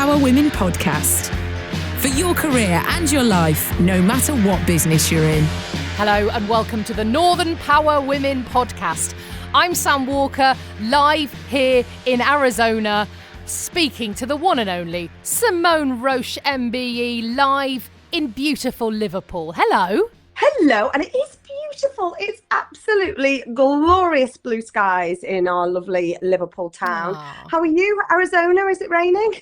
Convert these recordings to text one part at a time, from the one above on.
Power Women podcast. For your career and your life, no matter what business you're in. Hello and welcome to the Northern Power Women podcast. I'm Sam Walker, live here in Arizona, speaking to the one and only Simone Roche MBE, live in beautiful Liverpool. Hello. Hello, and it is beautiful. It's absolutely glorious blue skies in our lovely Liverpool town. Aww. How are you, Arizona? Is it raining?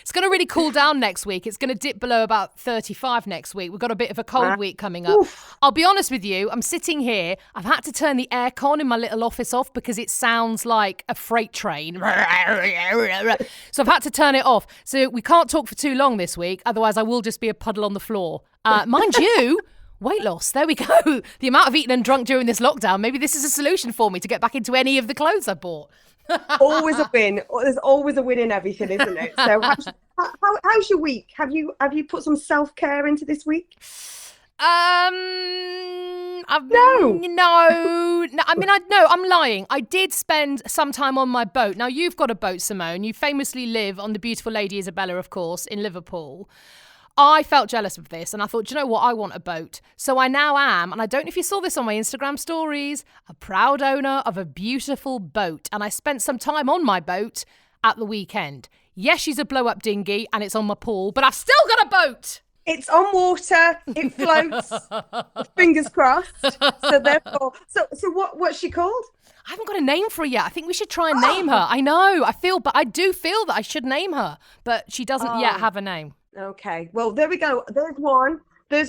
It's going to really cool down next week. It's going to dip below about 35 next week. We've got a bit of a cold week coming up. Oof. I'll be honest with you. I'm sitting here. I've had to turn the aircon in my little office off because it sounds like a freight train. So I've had to turn it off. So we can't talk for too long this week. Otherwise, I will just be a puddle on the floor. Mind you, weight loss. There we go. The amount of eaten and drunk during this lockdown. Maybe this is a solution for me to get back into any of the clothes I bought. Always a win. There's always a win in everything, isn't it? So how's your week? Have you put some self-care into this week? No. I'm lying. I did spend some time on my boat. Now, you've got a boat, Simone. You famously live on the beautiful Lady Isabella, of course, in Liverpool. I felt jealous of this and I thought, do you know what? I want a boat. So I now am, and I don't know if you saw this on my Instagram stories, a proud owner of a beautiful boat. And I spent some time on my boat at the weekend. Yes, she's a blow-up dinghy and it's on my pool, but I've still got a boat. It's on water. It floats. Fingers crossed. So therefore, so what's she called? I haven't got a name for her yet. I think we should try and name her. I know. I do feel that I should name her, but she doesn't yet have a name. Okay, well, there we go. There's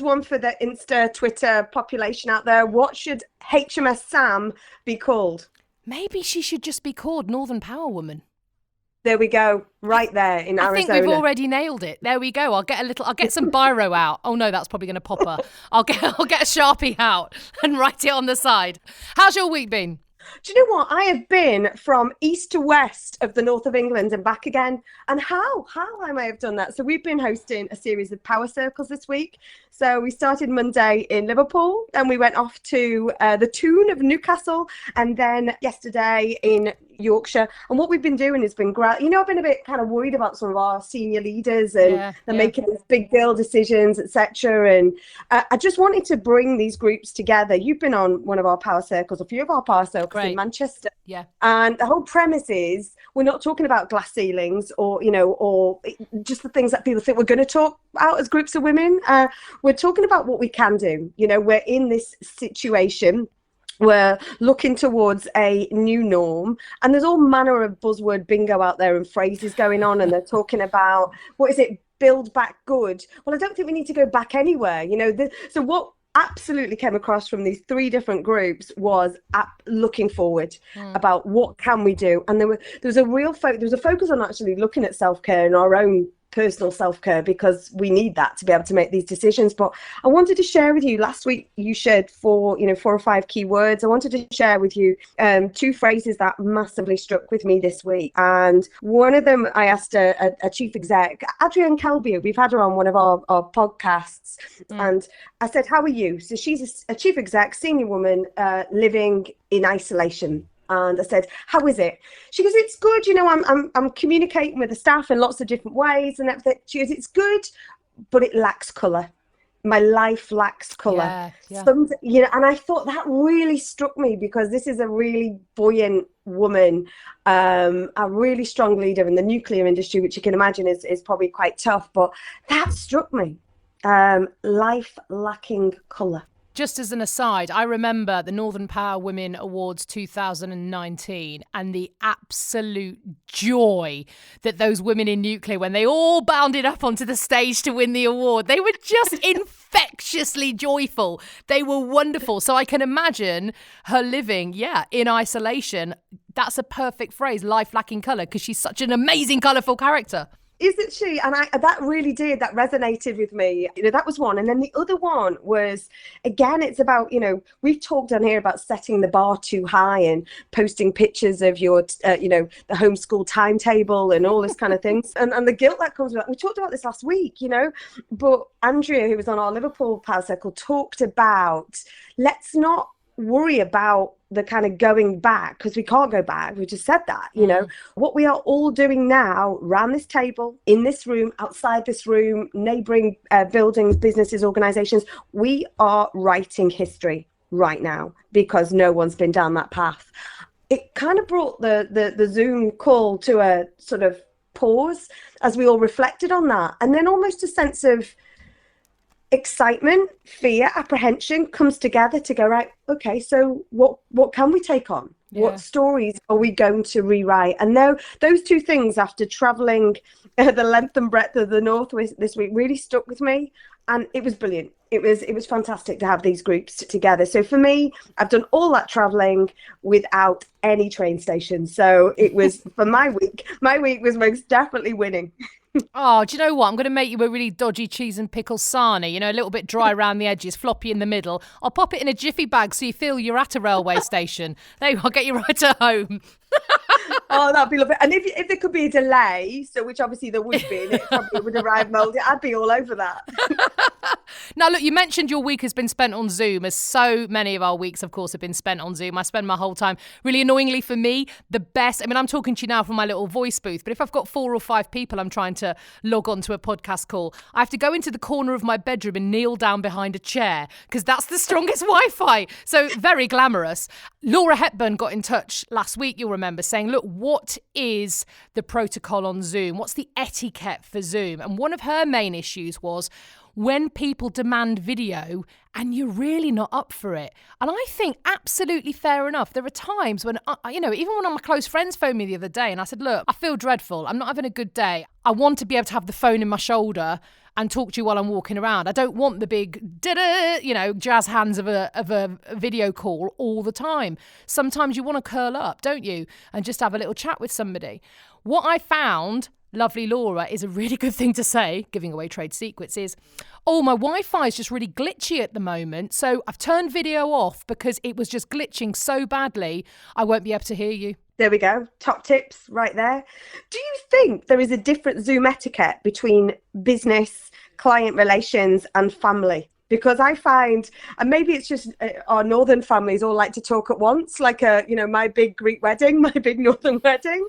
one for the Insta, Twitter population out there. What should HMS Sam be called? Maybe she should just be called Northern Power Woman. There we go, right there in Arizona. I think we've already nailed it. There we go. I'll get some biro out. Oh no, that's probably going to pop her. I'll get a Sharpie out and write it on the side. How's your week been? Do you know what? I have been from east to west of the north of England and back again. And how I may have done that. So we've been hosting a series of power circles this week. So we started Monday in Liverpool and we went off to the Toon of Newcastle and then yesterday in Yorkshire. And what we've been doing has been great. You know, I've been a bit kind of worried about some of our senior leaders and they're making these big deal decisions, etc. And I just wanted to bring these groups together. You've been on one of our power circles, a few of our power circles in Manchester. Yeah. And the whole premise is we're not talking about glass ceilings or just the things that people think we're going to talk about as groups of women. We're talking about what we can do. You know, we're in this situation. We're looking towards a new norm and there's all manner of buzzword bingo out there and phrases going on and they're talking about, what is it, build back good? Well, I don't think we need to go back anywhere. You know, so what absolutely came across from these three different groups was looking forward about what can we do. And there was a focus on actually looking at self-care in our own personal self-care because we need that to be able to make these decisions. But I wanted to share with you, last week you shared 4 or 5 key words. I wanted to share with you 2 phrases that massively struck with me this week. And one of them, I asked a chief exec, Adrienne Kelby, we've had her on one of our podcasts, and I said, how are you? So she's a chief exec, senior woman living in isolation. And I said, how is it? She goes, it's good. You know, I'm communicating with the staff in lots of different ways and everything. She goes, it's good, but it lacks colour. My life lacks colour. Yeah. And I thought that really struck me because this is a really buoyant woman, a really strong leader in the nuclear industry, which you can imagine is probably quite tough. But that struck me. Life lacking colour. Just as an aside, I remember the Northern Power Women Awards 2019 and the absolute joy that those women in nuclear, when they all bounded up onto the stage to win the award, they were just infectiously joyful. They were wonderful. So I can imagine her living, in isolation. That's a perfect phrase, life lacking colour, because she's such an amazing, colourful character. Isn't she? And that resonated with me. You know, that was one. And then the other one was, again, it's about, we've talked on here about setting the bar too high and posting pictures of your, the homeschool timetable and all this kind of things. And the guilt that comes with that. We talked about this last week, but Andrea, who was on our Liverpool Power Circle, talked about, let's not worry about the kind of going back, because we can't go back. We just said that, you know, what we are all doing now around this table, in this room, outside this room, neighboring buildings, businesses, organizations, we are writing history right now because no one's been down that path. It kind of brought the Zoom call to a sort of pause as we all reflected on that. And then almost a sense of excitement, fear, apprehension comes together to go, right, okay, so what can we take on? Yeah. What stories are we going to rewrite? And those two things, after traveling the length and breadth of the North this week, really stuck with me. And it was brilliant. It was fantastic to have these groups together. So for me, I've done all that traveling without any train station. So it was, for my week was most definitely winning. Oh, do you know what? I'm going to make you a really dodgy cheese and pickle sarnie, you know, a little bit dry around the edges, floppy in the middle. I'll pop it in a jiffy bag so you feel you're at a railway station. There you go, I'll get you right at home. Oh, that'd be lovely. And if there could be a delay, so which obviously there would be, and it probably would arrive mouldy, I'd be all over that. Now, look, you mentioned your week has been spent on Zoom, as so many of our weeks, of course, have been spent on Zoom. I spend my whole time, really annoyingly for me, the best. I mean, I'm talking to you now from my little voice booth, but if I've got 4 or 5 people I'm trying to log on to a podcast call, I have to go into the corner of my bedroom and kneel down behind a chair because that's the strongest Wi-Fi. So very glamorous. Laura Hepburn got in touch last week, you'll remember, saying, look, what is the protocol on Zoom? What's the etiquette for Zoom? And one of her main issues was when people demand video and you're really not up for it. And I think absolutely fair enough. There are times when, you know, even when my close friends phoned me the other day and I said, look, I feel dreadful. I'm not having a good day. I want to be able to have the phone in my shoulder and talk to you while I'm walking around. I don't want the big, you know, jazz hands of a video call all the time. Sometimes you want to curl up, don't you? And just have a little chat with somebody. What I found, lovely Laura, is a really good thing to say, giving away trade secrets, is, oh, my Wi-Fi is just really glitchy at the moment, so I've turned video off because it was just glitching so badly, I won't be able to hear you. There we go. Top tips right there. Do you think there is a different Zoom etiquette between business, client relations and family? Because I find, and maybe it's just our northern families all like to talk at once, like my big Greek wedding, my big northern wedding.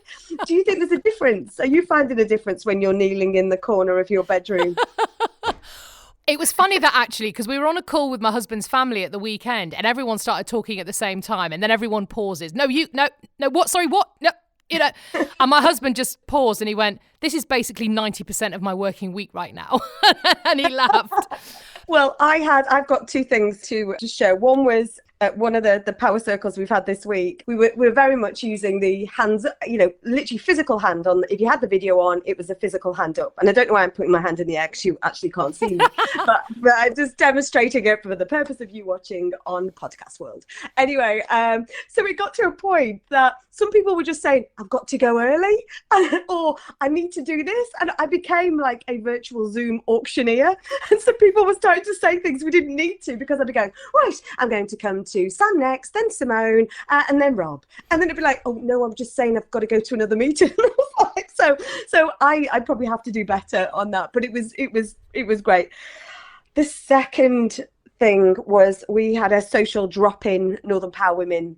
Do you think there's a difference? Are you finding a difference when you're kneeling in the corner of your bedroom? It was funny that actually, because we were on a call with my husband's family at the weekend and everyone started talking at the same time and then everyone pauses. No, what? Sorry, what? No. You know, and my husband just paused and he went, this is basically 90% of my working week right now. And he laughed. Well, I've got 2 things to share. One was at one of the power circles we've had this week. We were very much using the hands, you know, literally physical hand on. If you had the video on, it was a physical hand up. And I don't know why I'm putting my hand in the air because you actually can't see me. but I'm just demonstrating it for the purpose of you watching on Podcast World. Anyway, so it got to a point that some people were just saying, I've got to go early, or I need to do this. And I became like a virtual Zoom auctioneer. And so people were starting to say things we didn't need to, because I'd be going, right, I'm going to come to Sam next, then Simone, and then Rob. And then it'd be like, oh, no, I'm just saying I've got to go to another meeting. So I probably have to do better on that. But it was great. The second thing was we had a social drop-in Northern Power Women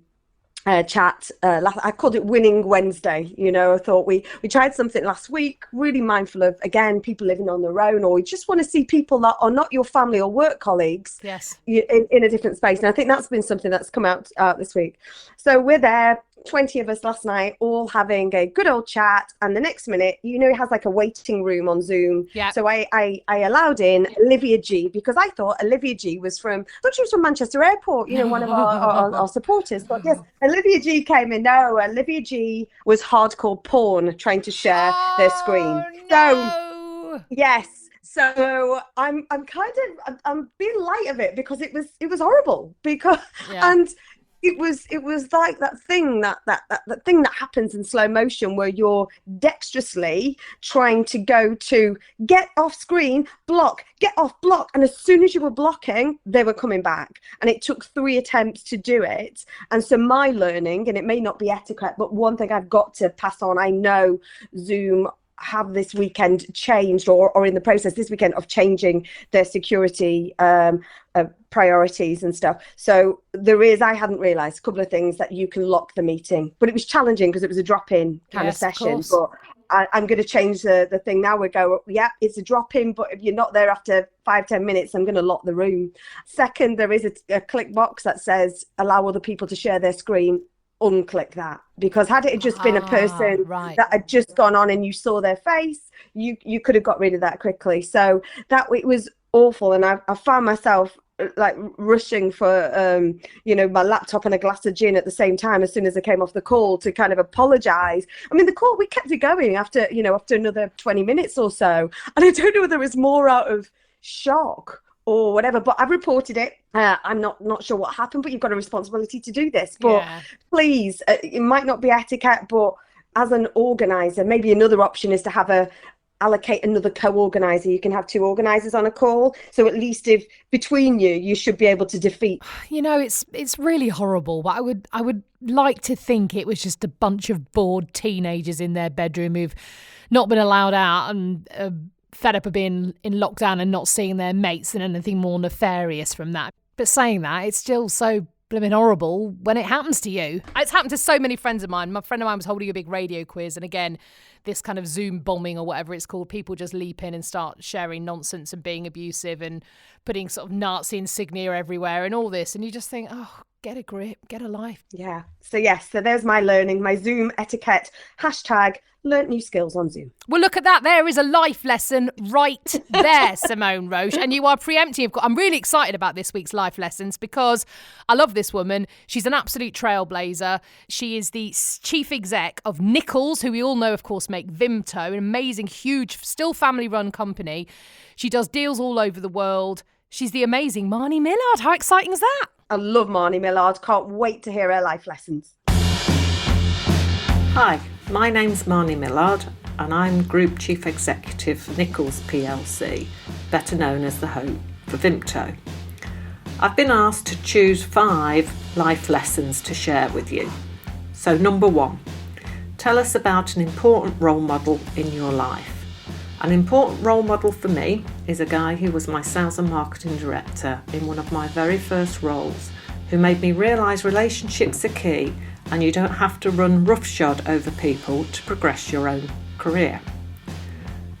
chat. I called it Winning Wednesday. You know, I thought we tried something last week, really mindful of, again, people living on their own, or you just want to see people that are not your family or work colleagues. Yes. In a different space. And I think that's been something that's come out this week. So we're there, 20 of us last night, all having a good old chat. And the next minute, you know, it has like a waiting room on Zoom. Yeah. So I allowed in Olivia G, because I thought Olivia G was from, I thought she was from Manchester Airport, you know, one of our supporters. But yes, Olivia G came in. No, Olivia G was hardcore porn trying to share their screen. No. So yes. So I'm being light of it because it was horrible, because and it was like that thing that thing that happens in slow motion where you're dexterously trying to go to get off screen, block, get off, block, and as soon as you were blocking, they were coming back, and it took 3 attempts to do it. And so my learning, and it may not be etiquette, but one thing I've got to pass on, I know Zoom have this weekend changed or in the process this weekend of changing their security priorities and stuff. So I hadn't realised a couple of things, that you can lock the meeting, but it was challenging because it was a drop-in kind of session. But I'm going to change the thing now. We go, yeah, it's a drop-in, but if you're not there after 5-10 minutes, I'm going to lock the room. Second, there is a click box that says allow other people to share their screen. Unclick that, because had it just been a person that had just gone on and you saw their face, you could have got rid of that quickly. So it was awful, and I found myself like rushing for my laptop and a glass of gin at the same time as soon as I came off the call to kind of apologize. I mean, the call, we kept it going after another 20 minutes or so, and I don't know whether it was more out of shock or whatever, but I've reported it. I'm not sure what happened, but you've got a responsibility to do this. But please, it might not be etiquette, but as an organizer, maybe another option is to allocate another co-organizer. You can have 2 organizers on a call, so at least if between you should be able to defeat. It's really horrible, but I would like to think it was just a bunch of bored teenagers in their bedroom who've not been allowed out and fed up of being in lockdown and not seeing their mates, and anything more nefarious from that. But saying that, it's still so blooming horrible when it happens to you. It's happened to so many friends of mine. My friend of mine was holding a big radio quiz, and again, this kind of Zoom bombing or whatever it's called, people just leap in and start sharing nonsense and being abusive and putting sort of Nazi insignia everywhere and all this, and you just think, oh, get a grip, get a life. Yeah. So there's my learning, my Zoom etiquette, #learnt new skills on Zoom. Well, look at that. There is a life lesson right there, Simone Roche. And you are preempting. I'm really excited about this week's life lessons because I love this woman. She's an absolute trailblazer. She is the chief exec of Nicols, who we all know, of course, make Vimto, an amazing, huge, still family-run company. She does deals all over the world. She's the amazing Marnie Millard. How exciting is that? I love Marnie Millard. Can't wait to hear her life lessons. Hi, my name's Marnie Millard and I'm Group Chief Executive Nicols plc, better known as the Hope for Vimto. I've been asked to choose 5 life lessons to share with you. So number 1, tell us about an important role model in your life. An important role model for me is a guy who was my sales and marketing director in one of my very first roles, who made me realise relationships are key and you don't have to run roughshod over people to progress your own career.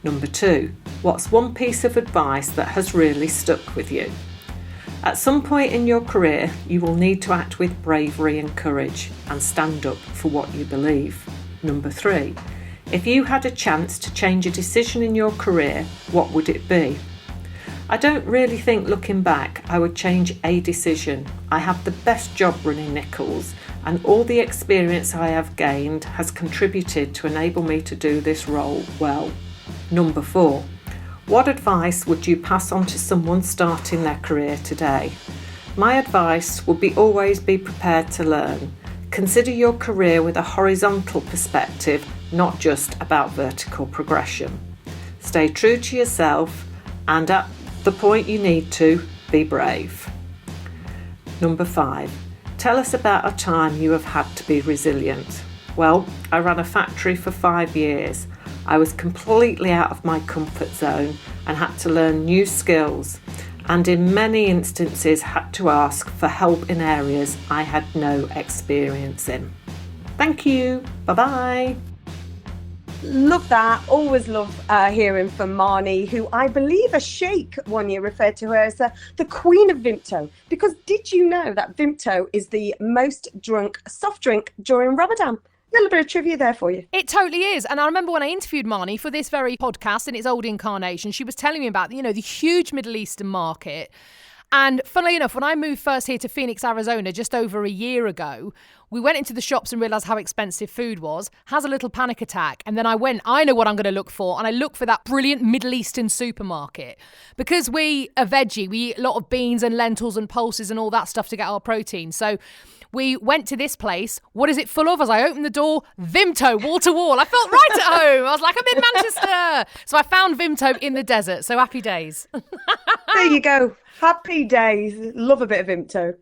Number 2, what's one piece of advice that has really stuck with you? At some point in your career, you will need to act with bravery and courage and stand up for what you believe. Number 3, if you had a chance to change a decision in your career, what would it be? I don't really think, looking back, I would change a decision. I have the best job running Nicols, and all the experience I have gained has contributed to enable me to do this role well. Number 4, what advice would you pass on to someone starting their career today? My advice would be always be prepared to learn. Consider your career with a horizontal perspective, not just about vertical progression. Stay true to yourself and at the point you need to, be brave. Number 5, tell us about a time you have had to be resilient. Well, I ran a factory for 5 years. I was completely out of my comfort zone and had to learn new skills, and in many instances had to ask for help in areas I had no experience in. Thank you. Bye-bye. Love that. Always love hearing from Marnie, who I believe a sheikh one year referred to her as the queen of Vimto. Because did you know that Vimto is the most drunk soft drink during Ramadan? A little bit of trivia there for you. It totally is. And I remember when I interviewed Marnie for this very podcast in its old incarnation, she was telling me about, the huge Middle Eastern market. And funnily enough, when I moved first here to Phoenix, Arizona, just over a year ago, we went into the shops and realised how expensive food was, has a little panic attack. And then I know what I'm going to look for. And I look for that brilliant Middle Eastern supermarket. Because we are veggie, we eat a lot of beans and lentils and pulses and all that stuff to get our protein. So we went to this place. What is it full of? As I opened the door, Vimto, wall to wall. I felt right at home. I was like, I'm in Manchester. So I found Vimto in the desert. So happy days. There you go. Happy days. Love a bit of Vimto.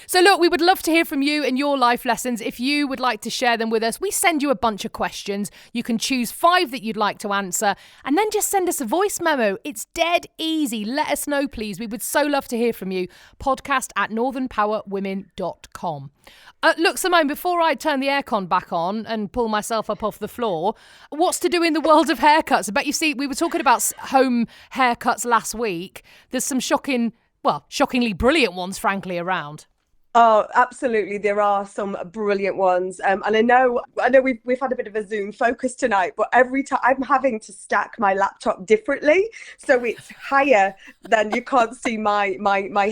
So look, we would love to hear from you and your life lessons. If you would like to share them with us, we send you a bunch of questions. You can choose 5 that you'd like to answer and then just send us a voice memo. It's dead easy. Let us know, please. We would so love to hear from you. podcast@northernpowerwomen.com. Look, Simone, before I turn the aircon back on and pull myself up off the floor, what's to do in the world of haircuts? I bet you see, we were talking about home haircuts last week. There's some shockingly brilliant ones, frankly, around. Oh, absolutely. There are some brilliant ones. And I know we've had a bit of a Zoom focus tonight, but every time I'm having to stack my laptop differently. So it's higher than you can't see my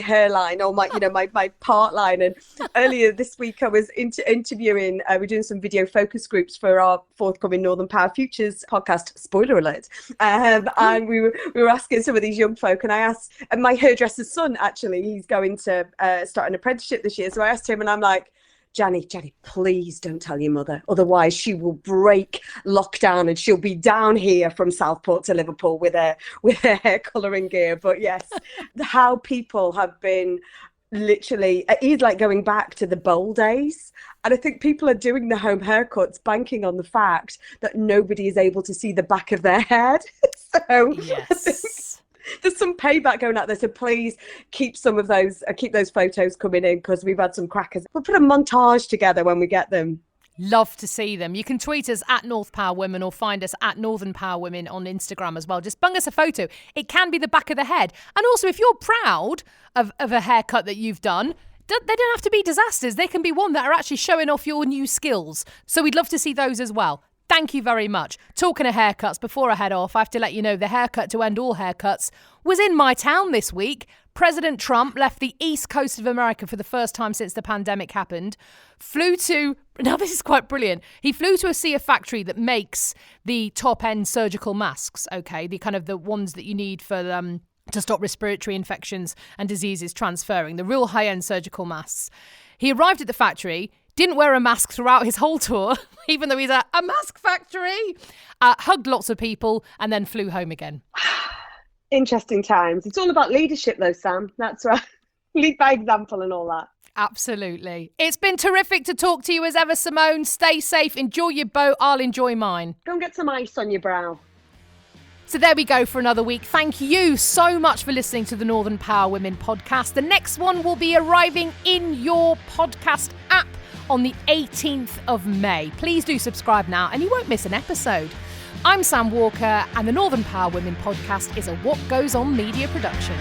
hairline or my part line. And earlier this week, I was interviewing, we're doing some video focus groups for our forthcoming Northern Power Futures podcast, spoiler alert. And we were asking some of these young folk, and I asked, and my hairdresser's son, actually, he's going to start an apprenticeship this year. So I asked him, and I'm like, Jenny, please don't tell your mother. Otherwise, she will break lockdown and she'll be down here from Southport to Liverpool with her hair colouring gear. But yes, how people have been literally, it is like going back to the bowl days. And I think people are doing the home haircuts banking on the fact that nobody is able to see the back of their head. So yes. There's some payback going out there, so please keep some of those, keep those photos coming in, because we've had some crackers. We'll put a montage together when we get them. Love to see them. You can tweet us @NorthPowerWomen or find us @NorthernPowerWomen on Instagram as well. Just bung us a photo. It can be the back of the head. And also, if you're proud of a haircut that you've done, they don't have to be disasters. They can be one that are actually showing off your new skills. So we'd love to see those as well. Thank you very much. Talking of haircuts, before I head off, I have to let you know the haircut to end all haircuts was in my town this week. President Trump left the east coast of America for the first time since the pandemic happened. Now this is quite brilliant. He flew to see a factory that makes the top-end surgical masks, okay? The ones that you need for to stop respiratory infections and diseases transferring, the real high-end surgical masks. He arrived at the factory, didn't wear a mask throughout his whole tour, even though he's at a mask factory, hugged lots of people, and then flew home again. Interesting times. It's all about leadership, though, Sam. That's right. Lead by example and all that. Absolutely. It's been terrific to talk to you as ever, Simone. Stay safe. Enjoy your boat. I'll enjoy mine. Go and get some ice on your brow. So there we go for another week. Thank you so much for listening to the Northern Power Women podcast. The next one will be arriving in your podcast app on the 18th of May. Please do subscribe now and you won't miss an episode. I'm Sam Walker and the Northern Power Women podcast is a What Goes On media production.